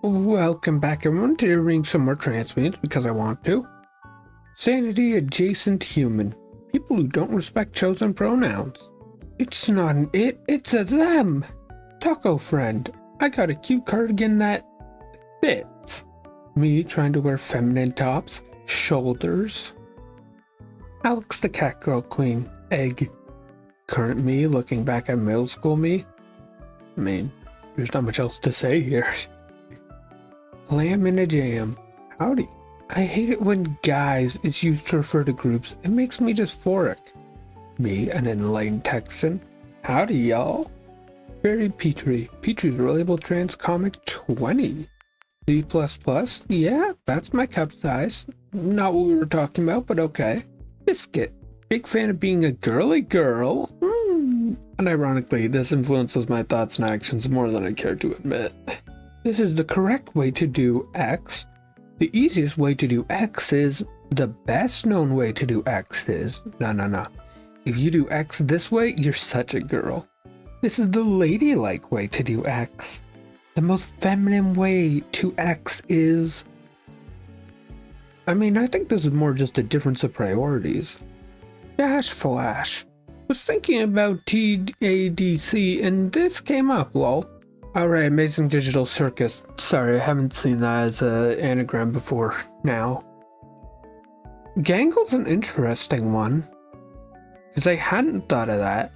Welcome back everyone to reading some more trans memes because I want to. Sanity adjacent human. People who don't respect chosen pronouns. It's not an it, it's a them. Taco friend. I got a cute cardigan that fits. Me trying to wear feminine tops. Shoulders. Alex the cat girl queen. Egg. Current me looking back at middle school me. I mean, there's not much else to say here. Lamb in a jam. Howdy. I hate it when guys is used to refer to groups. It makes me dysphoric. Me, an enlightened Texan. Howdy, y'all. Barry Petrie. Petrie's Relatable Trans Comic 20. D++. Yeah, that's my cup size. Not what we were talking about, but okay. Biscuit. Big fan of being a girly girl. Unironically, this influences my thoughts and actions more than I care to admit. This is the correct way to do X. The easiest way to do X is the best known way to do X is. No. If you do X this way, you're such a girl. This is the ladylike way to do X. The most feminine way to X is. I think this is more just a difference of priorities. Dash Flash. Was thinking about TADC and this came up, lol. Alright, Amazing Digital Circus. Sorry, I haven't seen that as an anagram before now. Gangle's an interesting one, because I hadn't thought of that.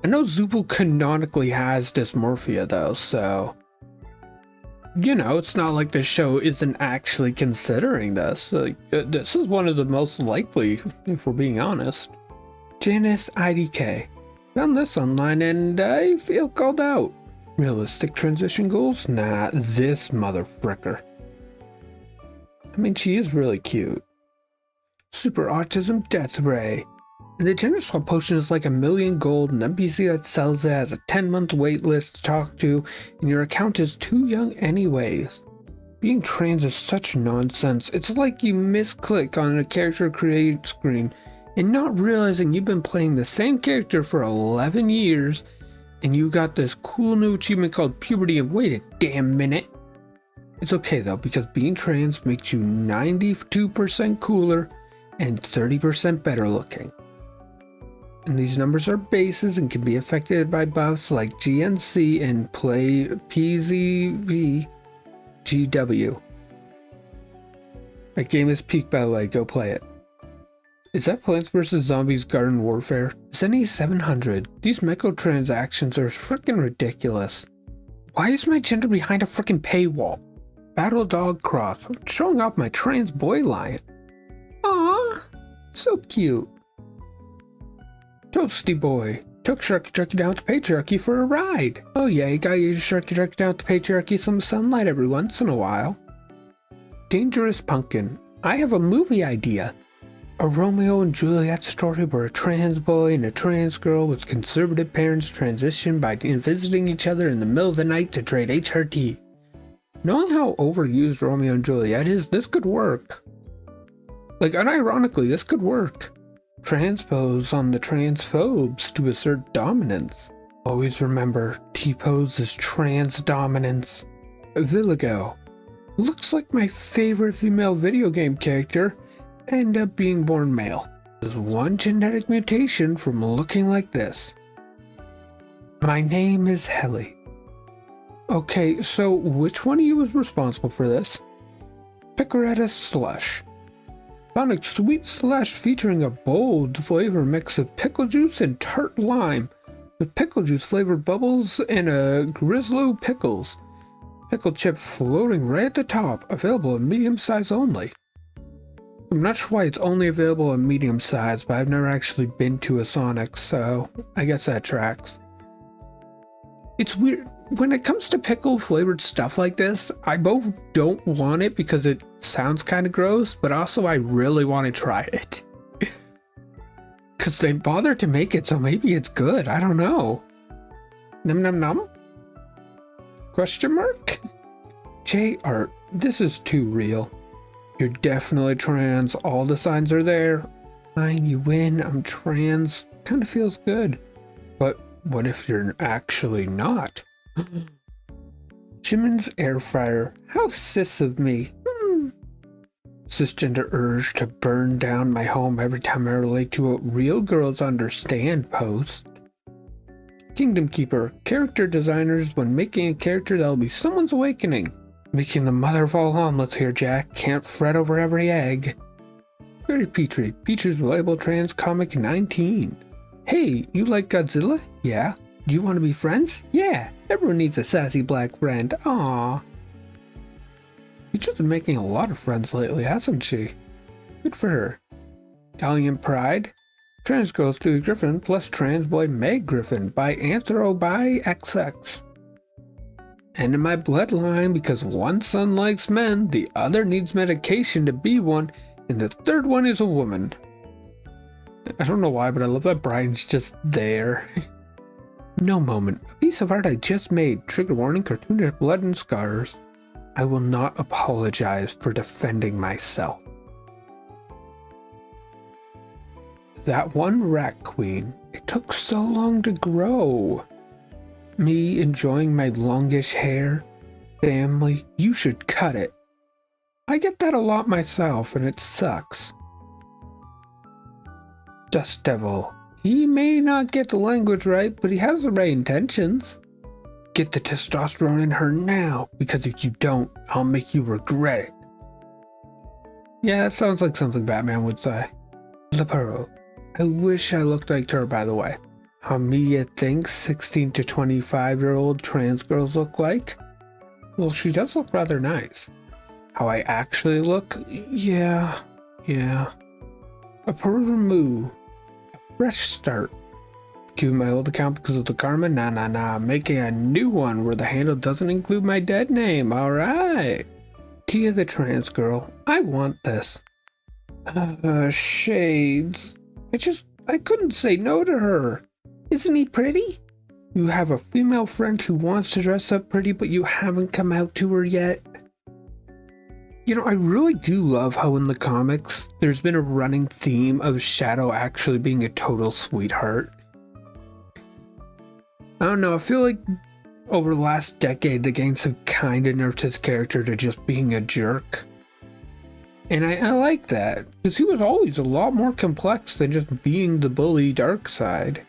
I know Zupel canonically has dysmorphia though, so... it's not like the show isn't actually considering this. This is one of the most likely, if we're being honest. Janice IDK. Found this online and I feel called out. Realistic transition goals? Nah, this motherfricker. She is really cute. Super Autism Death Ray. And the gender swap potion is like 1,000,000 gold, an NPC that sells it has a 10-month wait list to talk to, and your account is too young anyways. Being trans is such nonsense. It's like you misclick on a character create screen and not realizing you've been playing the same character for 11 years and you got this cool new achievement called puberty and wait a damn minute. It's okay though, because being trans makes you 92% cooler and 30% better looking. And these numbers are bases and can be affected by buffs like GNC and play PZV GW. That game is peak, by the way, go play it. Is that Plants vs. Zombies Garden Warfare? Zenny 700. These microtransactions are freaking ridiculous. Why is my gender behind a freaking paywall? Battle Dog Cross. Showing off my trans boy lion. Aww. So cute. Toasty Boy. Took Sharky Turkey down to Patriarchy for a ride. Oh yeah, you gotta use Sharky Turkey down to Patriarchy some sunlight every once in a while. Dangerous Pumpkin. I have a movie idea. A Romeo and Juliet story where a trans boy and a trans girl with conservative parents transition by visiting each other in the middle of the night to trade HRT. Knowing how overused Romeo and Juliet is, this could work. Unironically, this could work. Transpose on the transphobes to assert dominance. Always remember, T-pose is trans dominance. Villigo. Looks like my favorite female video game character. End up being born male. There's one genetic mutation from looking like this. My name is Helly. Okay, so which one of you was responsible for this? Picoretta Slush. Sonic Sweet Slush featuring a bold flavor mix of pickle juice and tart lime, with pickle juice flavored bubbles and a Grizzlo pickles. Pickle chip floating right at the top, available in medium size only. I'm not sure why it's only available in medium size, but I've never actually been to a Sonic, so I guess that tracks. It's weird. When it comes to pickle flavored stuff like this, I both don't want it because it sounds kind of gross, but also I really want to try it. Because they bothered to make it, so maybe it's good. I don't know. Num num num? Question mark? J-Art, this is too real. You're definitely trans. All the signs are there. Fine, you win. I'm trans. Kind of feels good. But what if you're actually not? Jimin's air fryer. How cis of me. Cisgender urge to burn down my home every time I relate to a real girls understand post. Kingdom Keeper. Character designers when making a character that'll be someone's awakening. Making the mother of all omelets here, Jack. Can't fret over every egg. Very Petrie. Petrie's Relatable Trans Comic 19. Hey, you like Godzilla? Yeah. Do you want to be friends? Yeah. Everyone needs a sassy black friend. Aww. Petrie's been making a lot of friends lately, hasn't she? Good for her. Gallant Pride. Trans Girl Stu Griffin plus Trans Boy Meg Griffin by Anthro by XX. And in my bloodline, because one son likes men, the other needs medication to be one, and the third one is a woman. I don't know why, but I love that Brian's just there. No moment. A piece of art I just made. Trigger warning, cartoonish blood and scars. I will not apologize for defending myself. That one rat queen, it took so long to grow. Me enjoying my longish hair. Family, you should cut it. I get that a lot myself, and it sucks. Dust Devil. He may not get the language right, but he has the right intentions. Get the testosterone in her now, because if you don't, I'll make you regret it. Yeah, that sounds like something Batman would say. Lepero. I wish I looked like her, by the way. How Mia thinks 16 to 25-year-old trans girls look like? Well, she does look rather nice. How I actually look? Yeah. A Peru Moo. A fresh start. Keep my old account because of the karma? Nah. Making a new one where the handle doesn't include my dead name. Alright. Tia the trans girl. I want this. Shades. I couldn't say no to her. Isn't he pretty? You have a female friend who wants to dress up pretty, but you haven't come out to her yet. You know, I really do love how in the comics, there's been a running theme of Shadow actually being a total sweetheart. I don't know, I feel like over the last decade, the games have kind of nerfed his character to just being a jerk. And I like that, because he was always a lot more complex than just being the bully dark side.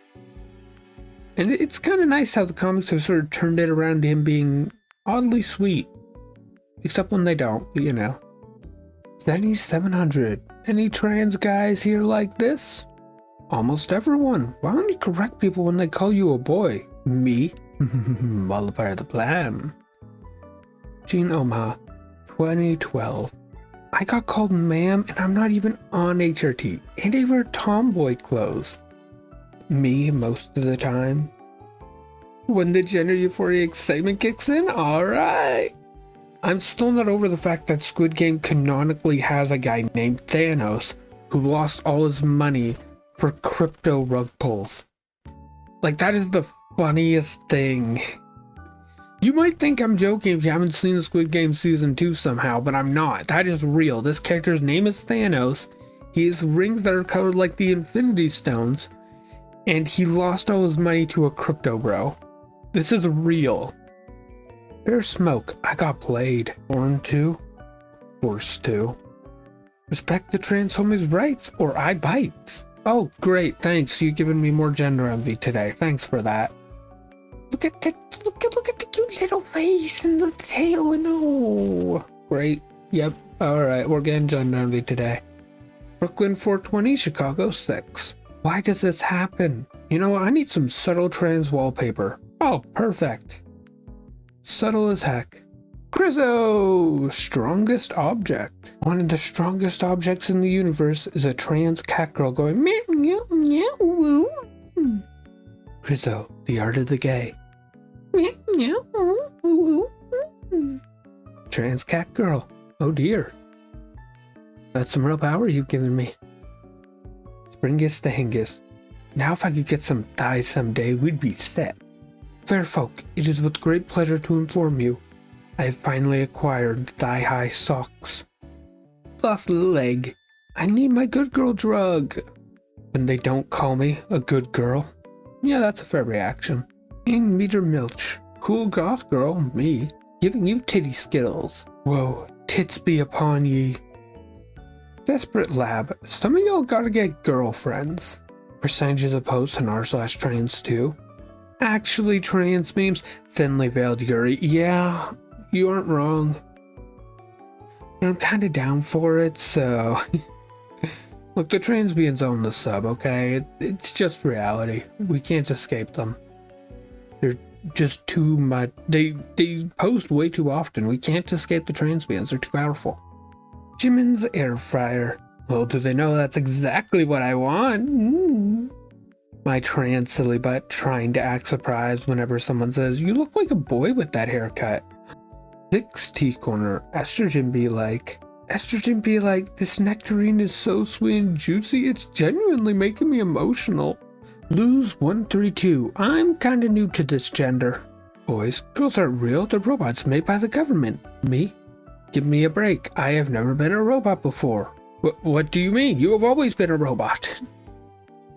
And it's kind of nice how the comics have sort of turned it around to him being oddly sweet. Except when they don't, you know. Zenny 700. Any trans guys here like this? Almost everyone. Why don't you correct people when they call you a boy? Me? All a part of the plan. Gene Omaha. 2012. I got called ma'am and I'm not even on HRT. And I wear tomboy clothes. Me most of the time. When the gender euphoria excitement kicks in? Alright. I'm still not over the fact that Squid Game canonically has a guy named Thanos who lost all his money for crypto rug pulls. Like, that is the funniest thing. You might think I'm joking if you haven't seen the Squid Game Season 2 somehow, but I'm not. That is real. This character's name is Thanos. He has rings that are colored like the Infinity Stones, and he lost all his money to a crypto bro. This is real. Bear Smoke, I got played. Born to? Forced to. Respect the trans homie's rights, or I bites. Oh, great, thanks. You've given me more gender envy today. Thanks for that. Look at the cute little face and the tail and oh. Great. Yep. Alright, we're getting gender envy today. Brooklyn 420, Chicago 6. Why does this happen? You know, I need some subtle trans wallpaper. Oh, perfect. Subtle as heck. Crizzo! Strongest object. One of the strongest objects in the universe is a trans cat girl going meow meow meow woo. Crizzo, the art of the gay. Meow meow woo woo. Trans cat girl. Oh dear. That's some real power you've given me. Springus the Hingus. Now if I could get some thighs someday, we'd be set. Fair folk, it is with great pleasure to inform you, I have finally acquired thigh-high socks. Lost a leg. I need my good girl drug. When they don't call me a good girl. Yeah, that's a fair reaction. In meter milch. Cool goth girl, me. giving you titty skittles. Whoa, tits be upon ye. Desperate lab, some of y'all gotta get girlfriends. Percentages of posts in r/trans too. Actually, trans memes, thinly veiled Yuri. Yeah, you aren't wrong. And I'm kinda down for it, so... Look, the transbians own the sub, okay? It's just reality. We can't escape them. They're just too much. They post way too often. We can't escape the transbians. They're too powerful. Jimin's air fryer. Well, do they know that's exactly what I want? My trans silly butt trying to act surprised whenever someone says, "You look like a boy with that haircut." 6T corner. Estrogen be like, this nectarine is so sweet and juicy, it's genuinely making me emotional. Lose 132. I'm kinda new to this gender. Boys, girls aren't real, they're robots made by the government. Me? Give me a break. I have never been a robot before. What do you mean? You have always been a robot.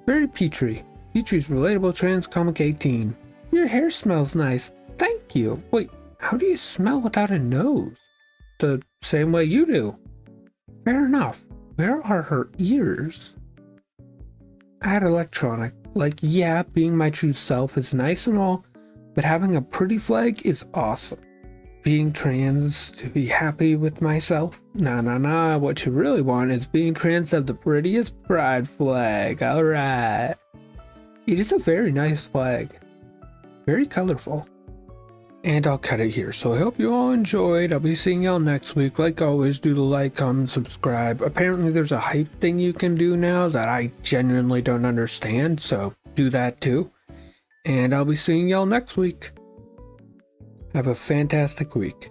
Very Petrie. Petrie's relatable trans comic 18. Your hair smells nice. Thank you. Wait, how do you smell without a nose? The same way you do. Fair enough. Where are her ears? Add electronic. Like, yeah, being my true self is nice and all, but having a pretty flag is awesome. Being trans to be happy with myself? Nah. What you really want is being trans to have the prettiest pride flag. Alright. It is a very nice flag. Very colorful. And I'll cut it here. So I hope you all enjoyed. I'll be seeing y'all next week. Like always, do the like, comment, subscribe. Apparently there's a hype thing you can do now that I genuinely don't understand. So do that too. And I'll be seeing y'all next week. Have a fantastic week.